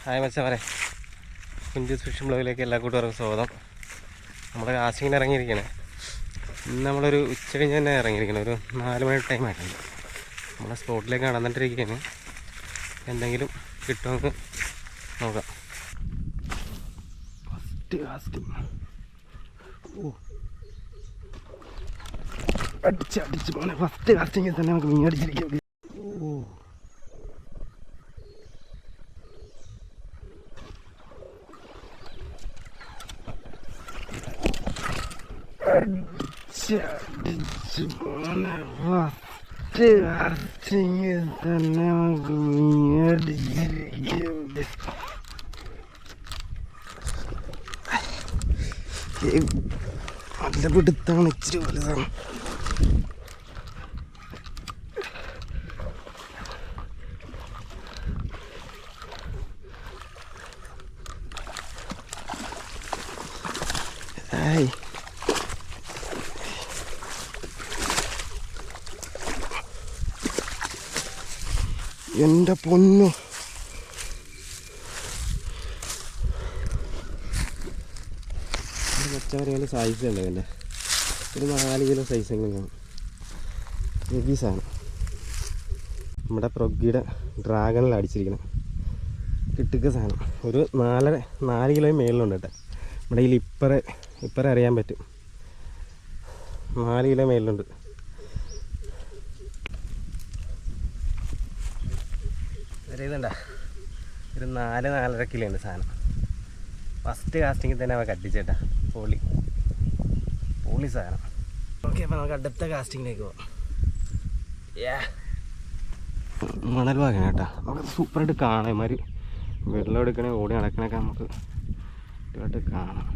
Hi മച്ചാമാരെ, Kunjus phishing ബ്ലോഗിലേക്ക് എല്ലാ കൂട്ടുകാർക്കും സ്വാഗതം. നമ്മുടെ കാസ്റ്റിങ്ങിന് ഇറങ്ങിയിരിക്കണേ. ഇന്ന് നമ്മളൊരു ഉച്ച കഴിഞ്ഞ് തന്നെ ഇറങ്ങിയിരിക്കണം. ഒരു 4 മണി ടൈം ആയിട്ടുണ്ട്. നമ്മളെ സ്പോട്ടിലേക്ക് നടന്നിട്ടിരിക്കുകയാണ്. എന്തെങ്കിലും കിട്ടുമെന്ന് നോക്കാം. ഫസ്റ്റ് കാസ്റ്റിംഗ് അടിച്ച് പോണേ. ഫസ്റ്റ് കാസ്റ്റിങ്ങിൽ തന്നെ നമുക്ക് മീൻ അടിച്ചിരിക്കും. തന്നെ നമുക്ക് നല്ല പിടുത്താണ്, ഇച്ചിരി വലുതാണ്. എൻ്റെ പൊന്നു, പച്ചവരേൻ്റെ സൈസ് ഉണ്ട്. എൻ്റെ ഒരു 4 കിലോ സൈസ് എങ്ങനെയാണ് ഹെവി സാധനം. നമ്മുടെ പ്രൊഗിയുടെ ഡ്രാഗണിൽ അടിച്ചിരിക്കണം. കിട്ടുക സാധനം ഒരു 4 കിലോയും മേളിലുണ്ട് കേട്ടോ. നമ്മുടെ കയ്യിൽ ഇപ്പറ അറിയാൻ പറ്റും. 4 കിലോ മേളിലുണ്ട്. ഇതുണ്ട ഒരു 4-4.5 കിലോ ഉണ്ട് സാധനം. ഫസ്റ്റ് കാസ്റ്റിങ്ങിൽ തന്നെ അവ കട്ടിച്ചേട്ടാ. പൊളി സാധനം. ഓക്കെ, അപ്പോൾ നമുക്ക് അടുത്ത കാസ്റ്റിങ്ങിലേക്ക് പോകാം. മണൽ ഭാഗമാണ് കേട്ടോ. നമുക്ക് സൂപ്പറായിട്ട് കാണാം. ഇമാതിരി വെള്ളം എടുക്കണേ ഓടി നടക്കണൊക്കെ നമുക്ക് ഇതുമായിട്ട് കാണാം.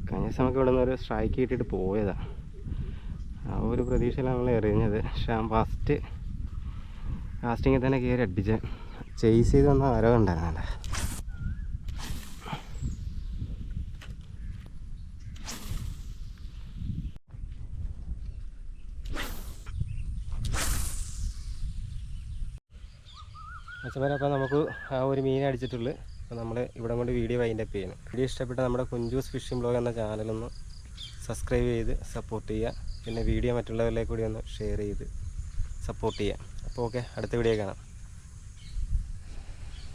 കഴിഞ്ഞ ദിവസം നമുക്ക് ഇവിടെ നിന്ന് ഒരു സ്ട്രൈക്ക് കിട്ടിയിട്ട് പോയതാണ്. ആ ഒരു പ്രതീക്ഷയിലാണ് നമ്മൾ എറിഞ്ഞത്. പക്ഷെ ഫസ്റ്റ് കാസ്റ്റിങ്ങിൽ തന്നെ കയറി അടിച്ച് ചേസ് ചെയ്ത് വന്ന വരവ് ഉണ്ടായിരുന്നല്ല. മച്ചന്മാരെ, അപ്പോൾ നമുക്ക് ആ ഒരു മീൻ അടിച്ചിട്ടുള്ളൂ. അപ്പോൾ നമ്മൾ ഇവിടെ കൊണ്ട് വീഡിയോ വൈൻഡപ്പ് ചെയ്യണം. വീഡിയോ ഇഷ്ടപ്പെട്ട നമ്മുടെ കുഞ്ചൂസ് ഫിഷിംഗ് ബ്ലോഗ് എന്ന ചാനലൊന്ന് സബ്സ്ക്രൈബ് ചെയ്ത് സപ്പോർട്ട് ചെയ്യുക. പിന്നെ വീഡിയോ മറ്റുള്ളവരിലേക്ക് കൂടി ഒന്ന് ഷെയർ ചെയ്ത് സപ്പോർട്ട് ചെയ്യുക. അപ്പോൾ ഓക്കെ, അടുത്ത വീഡിയോ കാണാം.